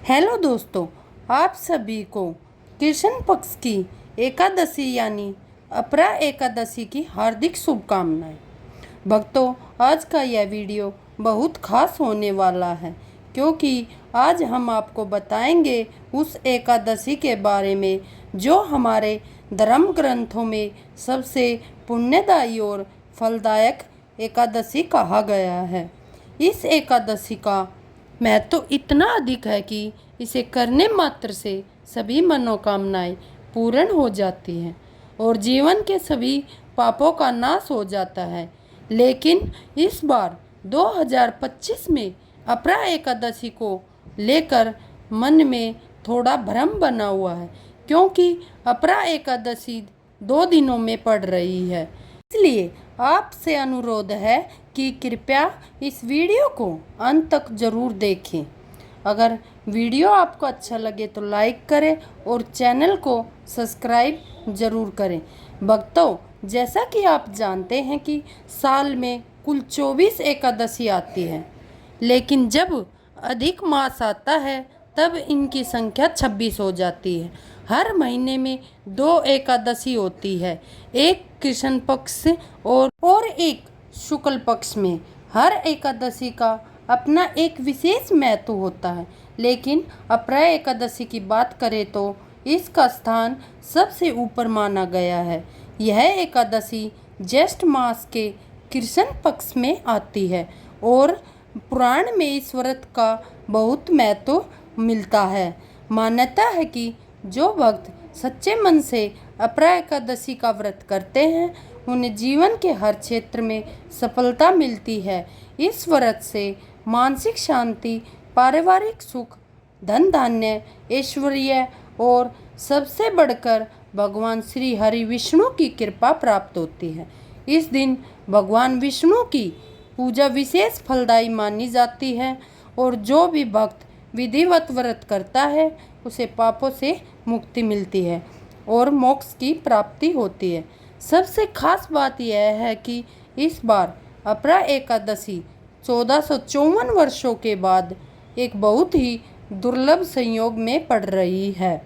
Hello दोस्तों, आप सभी को कृष्ण पक्ष की एकादशी यानी अपरा एकादशी की हार्दिक शुभकामनाएं। भक्तों, आज का यह वीडियो बहुत खास होने वाला है क्योंकि आज हम आपको बताएंगे उस एकादशी के बारे में जो हमारे धर्म ग्रंथों में सबसे पुण्यदायी और फलदायक एकादशी कहा गया है। इस एकादशी का महत्व तो इतना अधिक है कि इसे करने मात्र से सभी मनोकामनाएं पूर्ण हो जाती हैं और जीवन के सभी पापों का नाश हो जाता है। लेकिन इस बार 2025 में अपरा एकादशी को लेकर मन में थोड़ा भ्रम बना हुआ है क्योंकि अपरा एकादशी 2 दिनों में पड़ रही है। इसलिए आपसे अनुरोध है कि कृपया इस वीडियो को अंत तक ज़रूर देखें। अगर वीडियो आपको अच्छा लगे तो लाइक करें और चैनल को सब्सक्राइब ज़रूर करें। भक्तों, जैसा कि आप जानते हैं कि साल में कुल 24 एकादशी आती है, लेकिन जब अधिक मास आता है तब इनकी संख्या 26 हो जाती है। हर महीने में 2 एकादशी होती है, एक कृष्ण पक्ष और एक शुक्ल पक्ष में। हर एकादशी का अपना एक विशेष महत्व होता है, लेकिन अपरा एकादशी की बात करें तो इसका स्थान सबसे ऊपर माना गया है। यह एकादशी ज्येष्ठ मास के कृष्ण पक्ष में आती है और पुराण में इस व्रत का बहुत महत्व मिलता है। मान्यता है कि जो भक्त सच्चे मन से अपरा एकादशी का व्रत करते हैं उन्हें जीवन के हर क्षेत्र में सफलता मिलती है। इस व्रत से मानसिक शांति, पारिवारिक सुख, धन धान्य, ऐश्वर्य और सबसे बढ़कर भगवान श्री हरि विष्णु की कृपा प्राप्त होती है। इस दिन भगवान विष्णु की पूजा विशेष फलदायी मानी जाती है और जो भी भक्त विधिवत व्रत करता है उसे पापों से मुक्ति मिलती है और मोक्ष की प्राप्ति होती है। सबसे खास बात यह है कि इस बार अपरा एकादशी 1454 वर्षों के बाद एक बहुत ही दुर्लभ संयोग में पड़ रही है।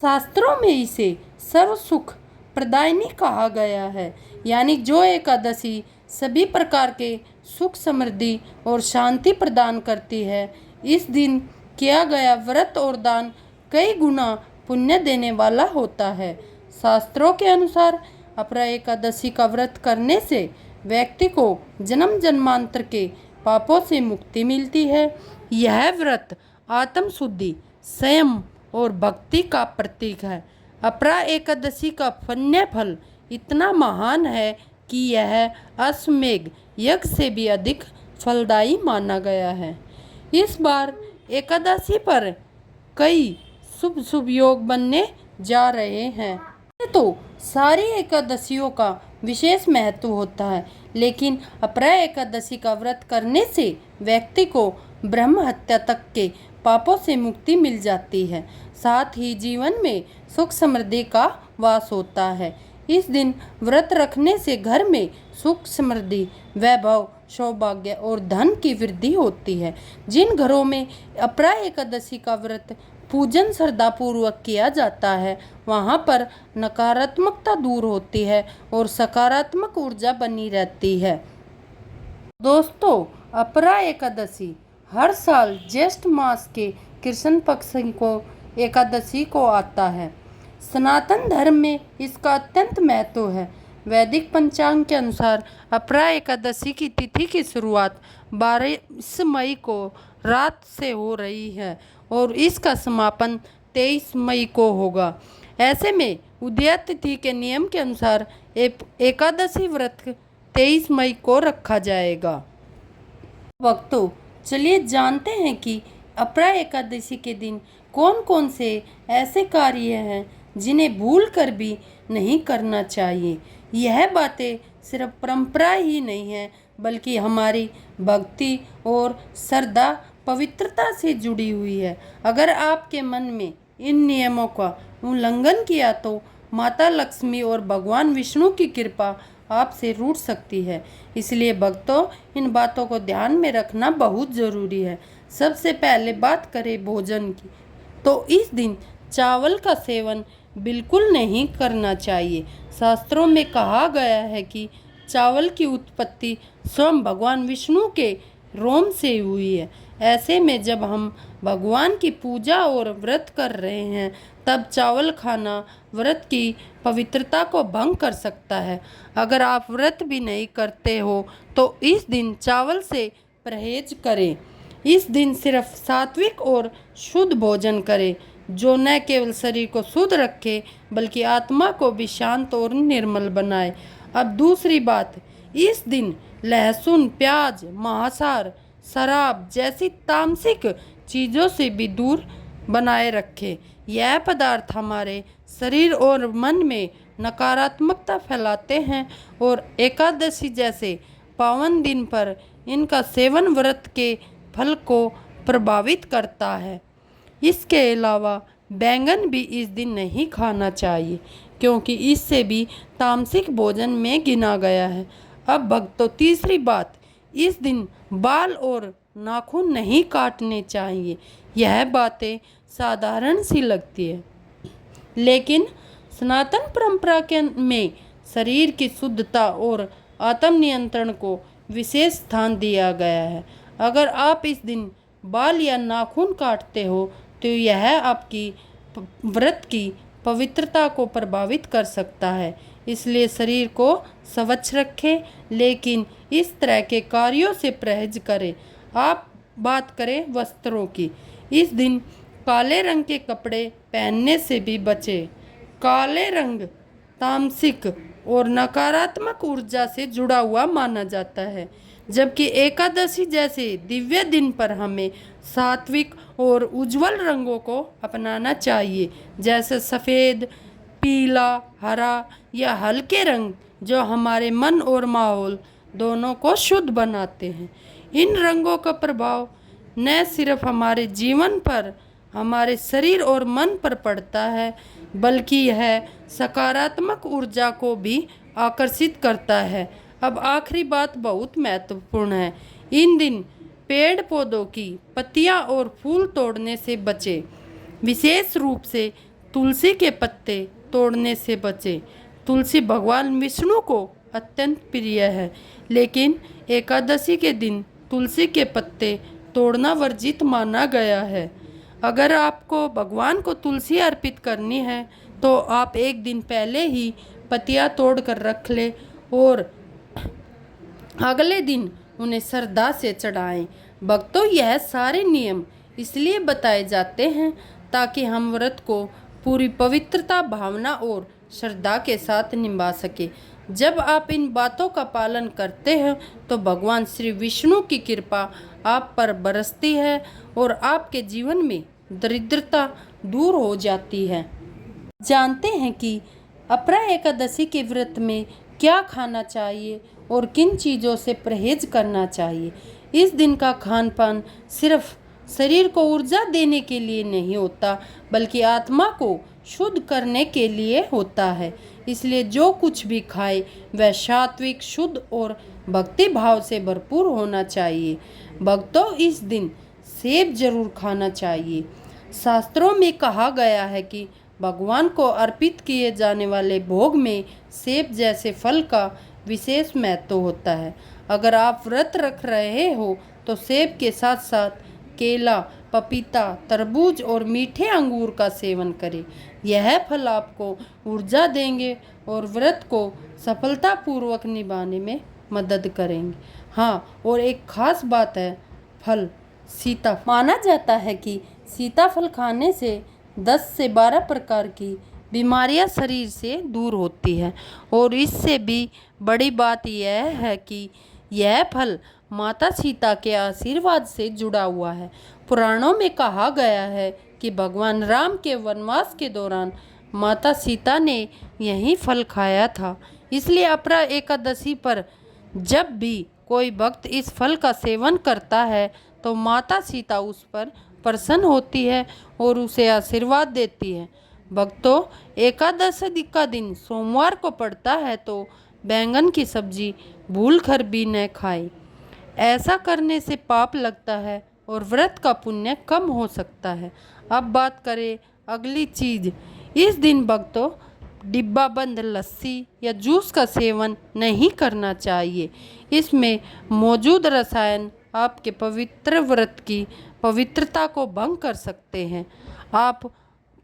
शास्त्रों में इसे सर्व सुख प्रदायिनी कहा गया है, यानी जो एकादशी सभी प्रकार के सुख, समृद्धि और शांति प्रदान करती है। इस दिन किया गया व्रत और दान कई गुना पुण्य देने वाला होता है। शास्त्रों के अनुसार अपरा एकादशी का व्रत करने से व्यक्ति को जन्म जन्मांतर के पापों से मुक्ति मिलती है। यह व्रत आत्म शुद्धि, संयम और भक्ति का प्रतीक है। अपरा एकादशी का पुण्य फल इतना महान है कि यह अश्वमेघ यज्ञ से भी अधिक फलदायी माना गया है। इस बार एकादशी पर कई शुभ शुभ योग बनने जा रहे हैं। तो सारी एकादशियों का विशेष महत्व होता है, लेकिन अपरा एकादशी का व्रत करने से व्यक्ति को ब्रह्म हत्या तक के पापों से मुक्ति मिल जाती है। साथ ही जीवन में सुख समृद्धि का वास होता है। इस दिन व्रत रखने से घर में सुख, समृद्धि, वैभव, सौभाग्य और धन की वृद्धि होती है। जिन घरों में अपरा एकादशी का व्रत पूजन श्रद्धापूर्वक किया जाता है वहाँ पर नकारात्मकता दूर होती है और सकारात्मक ऊर्जा बनी रहती है। दोस्तों, अपरा एकादशी हर साल ज्येष्ठ मास के कृष्ण पक्ष को एकादशी को आता है। सनातन धर्म में इसका अत्यंत महत्व है। वैदिक पंचांग के अनुसार अपरा एकादशी की तिथि की शुरुआत 22 मई को रात से हो रही है और इसका समापन 23 मई को होगा। ऐसे में उदया तिथि के नियम के अनुसार एकादशी व्रत 23 मई को रखा जाएगा। भक्तों, चलिए जानते हैं कि अपरा एकादशी के दिन कौन कौन से ऐसे कार्य हैं जिन्हें भूल कर भी नहीं करना चाहिए। यह बातें सिर्फ परंपरा ही नहीं है बल्कि हमारी भक्ति और श्रद्धा, पवित्रता से जुड़ी हुई है। अगर आपके मन में इन नियमों का उल्लंघन किया तो माता लक्ष्मी और भगवान विष्णु की कृपा आपसे रूठ सकती है। इसलिए भक्तों, इन बातों को ध्यान में रखना बहुत ज़रूरी है। सबसे पहले बात करें भोजन की, तो इस दिन चावल का सेवन बिल्कुल नहीं करना चाहिए। शास्त्रों में कहा गया है कि चावल की उत्पत्ति स्वयं भगवान विष्णु के रोम से हुई है। ऐसे में जब हम भगवान की पूजा और व्रत कर रहे हैं, तब चावल खाना व्रत की पवित्रता को भंग कर सकता है। अगर आप व्रत भी नहीं करते हो तो इस दिन चावल से परहेज करें। इस दिन सिर्फ सात्विक और शुद्ध भोजन करें, जो न केवल शरीर को शुद्ध रखे बल्कि आत्मा को भी शांत और निर्मल बनाए। अब दूसरी बात, इस दिन लहसुन, प्याज, मांसाहार, शराब जैसी तामसिक चीज़ों से भी दूर बनाए रखें। यह पदार्थ हमारे शरीर और मन में नकारात्मकता फैलाते हैं और एकादशी जैसे पावन दिन पर इनका सेवन व्रत के फल को प्रभावित करता है। इसके अलावा बैंगन भी इस दिन नहीं खाना चाहिए, क्योंकि इससे भी तामसिक भोजन में गिना गया है। अब भक्तों, तीसरी बात, इस दिन बाल और नाखून नहीं काटने चाहिए। यह बातें साधारण सी लगती है, लेकिन सनातन परंपरा के में शरीर की शुद्धता और आत्मनियंत्रण को विशेष स्थान दिया गया है। अगर आप इस दिन बाल या नाखून काटते हो तो यह आपकी व्रत की पवित्रता को प्रभावित कर सकता है। इसलिए शरीर को स्वच्छ रखें, लेकिन इस तरह के कार्यों से परहेज करें। आप बात करें वस्त्रों की, इस दिन काले रंग के कपड़े पहनने से भी बचें। काले रंग तामसिक और नकारात्मक ऊर्जा से जुड़ा हुआ माना जाता है, जबकि एकादशी जैसे दिव्य दिन पर हमें सात्विक और उज्जवल रंगों को अपनाना चाहिए, जैसे सफ़ेद, पीला, हरा या हल्के रंग, जो हमारे मन और माहौल दोनों को शुद्ध बनाते हैं। इन रंगों का प्रभाव न सिर्फ हमारे जीवन पर, हमारे शरीर और मन पर पड़ता है, बल्कि यह सकारात्मक ऊर्जा को भी आकर्षित करता है। अब आखिरी बात बहुत महत्वपूर्ण है। इन दिन पेड़ पौधों की पत्तियां और फूल तोड़ने से बचें। विशेष रूप से तुलसी के पत्ते तोड़ने से बचें। तुलसी भगवान विष्णु को अत्यंत प्रिय है, लेकिन एकादशी के दिन तुलसी के पत्ते तोड़ना वर्जित माना गया है। अगर आपको भगवान को तुलसी अर्पित करनी है तो आप एक दिन पहले ही पत्तियां तोड़ कर रख लें और अगले दिन उन्हें श्रद्धा से चढ़ाएं। भक्तों, यह सारे नियम इसलिए बताए जाते हैं ताकि हम व्रत को पूरी पवित्रता, भावना और श्रद्धा के साथ निभा सके। जब आप इन बातों का पालन करते हैं तो भगवान श्री विष्णु की कृपा आप पर बरसती है और आपके जीवन में दरिद्रता दूर हो जाती है। जानते हैं कि अपरा एकादशी के व्रत में क्या खाना चाहिए और किन चीज़ों से परहेज करना चाहिए। इस दिन का खान पान सिर्फ शरीर को ऊर्जा देने के लिए नहीं होता, बल्कि आत्मा को शुद्ध करने के लिए होता है। इसलिए जो कुछ भी खाए वह सात्विक, शुद्ध और भक्ति भाव से भरपूर होना चाहिए। भक्तों, इस दिन सेब जरूर खाना चाहिए। शास्त्रों में कहा गया है कि भगवान को अर्पित किए जाने वाले भोग में सेब जैसे फल का विशेष महत्व होता है। अगर आप व्रत रख रहे हो तो सेब के साथ साथ केला, पपीता, तरबूज और मीठे अंगूर का सेवन करें। यह फल आपको ऊर्जा देंगे और व्रत को सफलतापूर्वक निभाने में मदद करेंगे। हाँ, और एक खास बात है, फल सीताफल। माना जाता है कि सीताफल खाने से 10 से 12 प्रकार की बीमारियां शरीर से दूर होती है, और इससे भी बड़ी बात यह है कि यह फल माता सीता के आशीर्वाद से जुड़ा हुआ है। पुराणों में कहा गया है कि भगवान राम के वनवास के दौरान माता सीता ने यही फल खाया था। इसलिए अपरा एकादशी पर जब भी कोई भक्त इस फल का सेवन करता है तो माता सीता उस पर प्रसन्न होती है और उसे आशीर्वाद देती है। भक्तों, एकादशी का दिन सोमवार को पड़ता है तो बैंगन की सब्जी भूल कर भी न खाएं। ऐसा करने से पाप लगता है और व्रत का पुण्य कम हो सकता है। अब बात करें अगली चीज़। इस दिन भक्तों डिब्बा बंद लस्सी या जूस का सेवन नहीं करना चाहिए। इसमें मौजूद रसायन आपके पवित्र व्रत की पवित्रता को भंग कर सकते हैं। आप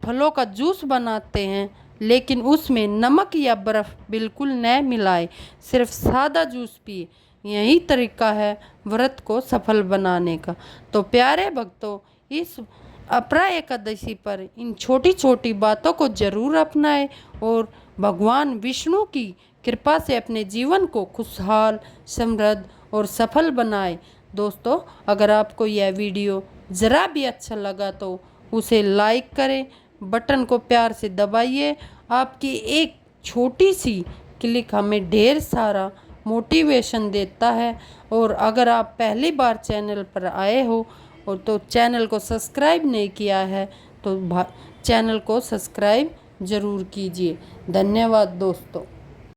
फलों का जूस बनाते हैं लेकिन उसमें नमक या बर्फ़ बिल्कुल न मिलाएं, सिर्फ सादा जूस पिए। यही तरीका है व्रत को सफल बनाने का। तो प्यारे भक्तों, इस अपरा एकादशी पर इन छोटी छोटी बातों को जरूर अपनाएं और भगवान विष्णु की कृपा से अपने जीवन को खुशहाल, समृद्ध और सफल बनाएं। दोस्तों, अगर आपको यह वीडियो ज़रा भी अच्छा लगा तो उसे लाइक करें, बटन को प्यार से दबाइए। आपकी एक छोटी सी क्लिक हमें ढेर सारा मोटिवेशन देता है। और अगर आप पहली बार चैनल पर आए हो और तो चैनल को सब्सक्राइब नहीं किया है तो चैनल को सब्सक्राइब ज़रूर कीजिए। धन्यवाद दोस्तों।